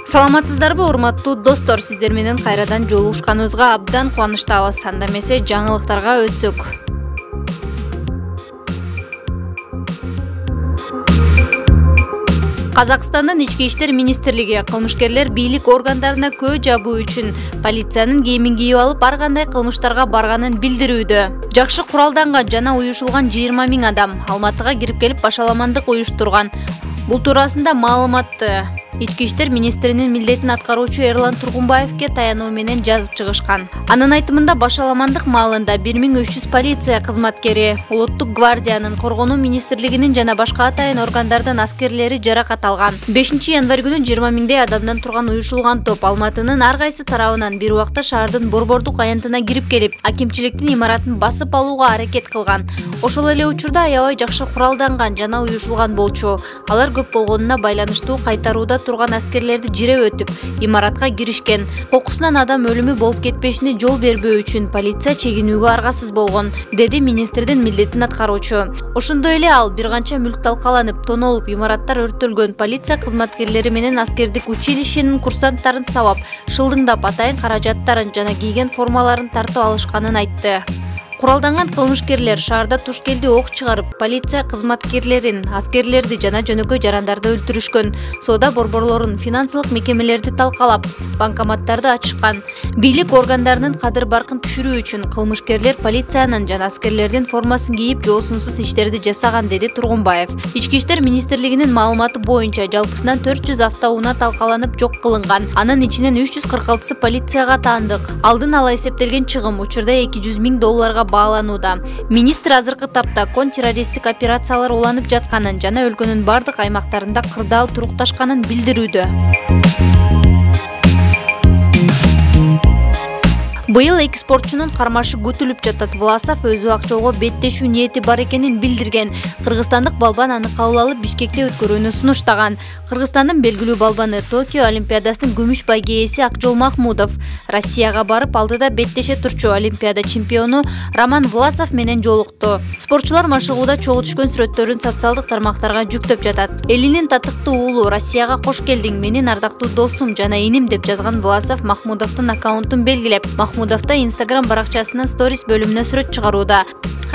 Саламатсыздарбы, урматтуу достор, сиздер менен кайрадан жолугушканыбызга абдан кубанычтабыз. Анда эмесе жаңылыктарга өтсөк. Казакстандын Ички иштер министрлиги кылмышкерлер бийлик органдарына көө жабуу үчүн полициянын кийимин кийип алып ар кандай кылмыштарга барганын билдирүүдө. Жакшы куралданган жана уюшулган 20 000 адам Алматыга кирип келип башаламандык уюштурган. Бул туурасында маалыматты Ички иштер министринин милдетин аткаруучу Эрлан Тургунбаевке таянуу менен жазып чыгышкан. Анын айтымында башаламандык маалында 1300 полиция кызматкери, Улуттук гвардиянын, Коргонуу министрлигинин жана башка атайын органдардын аскерлери жаракат алган. 5 январь күнү 20 000 адамдан турган уюшулган топ Алматынын ар кайсы тарабынан бир убакта шаардын борбордук аянтына кирип келип, акимчиликтин имаратын басып алууга аракет кылган. Ошол эле учурда аябай жакшы куралданган жана уюшулган болчу. Алар көп болгонуна байланыштуу кайтарууда турган аскерлерди жиреп өтүп, имаратка киришкен. Кокусунан адам өлүмү болуп кетпешине жол бербөө үчүн полиция чегинүүгө аргасыз болгон, деди министрдин милдетин аткаруучу. Ошондой эле ал бир канча мүлк талкаланып, тонолуп, имараттар өрттөлгөн, полиция кызматкерлери менен аскердик училищенин курсанттарын сабап, шылдыңдап атайын каражаттарын жана кийген формаларын тартып алышканын айтты. Куралданган кылмышкерлер шаарда туш келди ок чыгарып, полиция кызматкерлерин, аскерлерди жана жөнөкөй жарандарды өлтүрүшкөн, соода борборлорун, финансылык мекемелерди талкалап, банкоматтарды ачышкан. Бийлик органдарынын кадыр баркын түшүрүү үчүн кылмышкерлер полициянын жана аскерлердин формасын кийип, жоосунсуз иштерди жасаган, деди Тургунбаев. Ички иштер министрлигинин маалыматы боюнча жалпысынан 400 автоунаа талкаланып жок кылынган. Анын ичинен 346-сы полицияга таандык. Алдын ала эсептелген чыгым учурда $200 000 бааланууда. Министр азыркы тапта контртеррористтик операциялар уланып жатканын жана өлкөнүн бардык аймактарында кырдаал турукташканын билдирүүдө. Быйыл эки спортчунун кармашы күтүлүп жатат. Власов өзү ак жолго беттешүү ниети бар экенин билдирген. Кыргызстандык балбан аны кабыл алып Бишкекте өткөрүүнү сунуштаган. Кыргызстандын белгилүү балбаны Токио Олимпиадасынын күмүш байге ээси Акжол Махмудов Россияга барып алдыда беттеше турчу Олимпиада чемпиону Роман Власов менен жолукту. Спортчулар машыгууда чогуу түшкөн сүрөттөрүн социалдык тармактарга жүктөп жатат. Элинин татыктуу уулу Россияга кош келдиң, менин ардактуу досум жана иним деп жазган Власов Махмудовдун аккаунтун белгилеп, Махмудовда Инстаграм баракчасынын сторис бөлүмүнө сүрөт чыгарууда.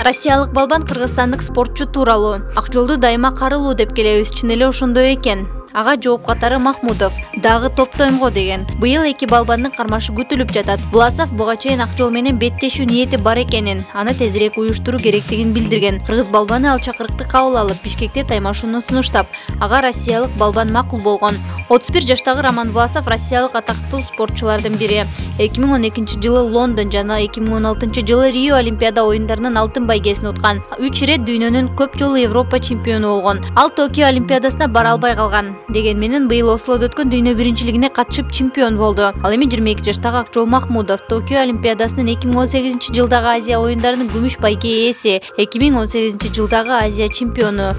Россиялык балбан кыргызстандык спортчу тууралуу: Акжолду дайыма карылуу деп келебиз, чын эле ошондой экен. Ага жооп катары Махмудов дагы топтоймго деген. Быйыл эки балбандын кармашы күтүлүп жатат. Власов буга чейин Акжол менен беттешүү ниети бар экенин, аны тезирээк уюштуруу керектигин билдирген. Кыргыз балбаны ал чакырыкты кабыл алып, Бишкекте таймашууну сунуштап, ага россиялык балбан макул болгон. 31 жаштагы Роман Власов россиялык атактуу спортчулардын бири. 2012 жылы Лондон жана 2016 жылы Рио Олимпиада оюндарынын алтын байгесин уткан. 3 ирет дүйнөнүн көп жолу Европа чемпиону болгон. Ал Токио Олимпиадасына бара албай калган. Деген менен быйыл Ослодо өткөн дүйнө биринчилигине катышып чемпион болду. Ал эми 22 жаштагы Акжол Махмудов Токио Олимпиадасынын 2018 жылдагы Азия оюндарынын күмүш байге ээси, 2018 жылдагы Азия чемпиону.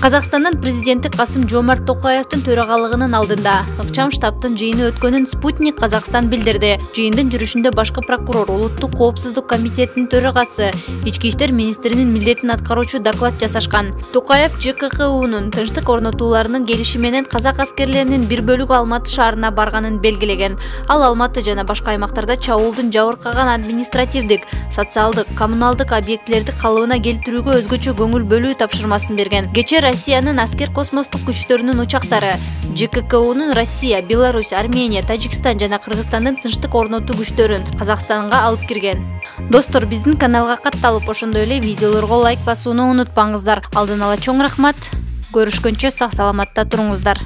Казакстандын президенти Касым-Жомарт Токаевдин төрагалыгынын алдында ыкчам штабтын жыйыны өткөнүн Спутник Казакстан билдирди. Жыйындын жүрүшүндө башкы прокурор, Улуттук коопсуздук комитетинин төрагасы, Ички иштер министринин милдетин аткаруучу доклад жасашкан. Токаев ЖКХУнун тынчтык орнотууларынын келиши менен казак аскерлеринин бир бөлүгү Алматы шаарына барганын белгилеген. Ал Алматы жана башка аймактарда чабуулдун жабыркаган административдик, социалдык, коммуналдык объектилерди калыбына келтирүүгө өзгөчө көңүл бөлүү тапшырмасын берген. Кечээ Россиянын аскер космостук күчтөрүнүн учактары ЖКХУнун Россия, Беларусь, Армения, Тажикстан жана Кыргызстандын тынчтык орнотуу күчтөрүн Казакстанга алып кирген. Достор, биздин каналга катталып, ошондой эле видеолорго лайк басууну унутпаңыздар. Алдын ала чоң рахмат. Көрүшкөнчө сак саламатта туруңуздар.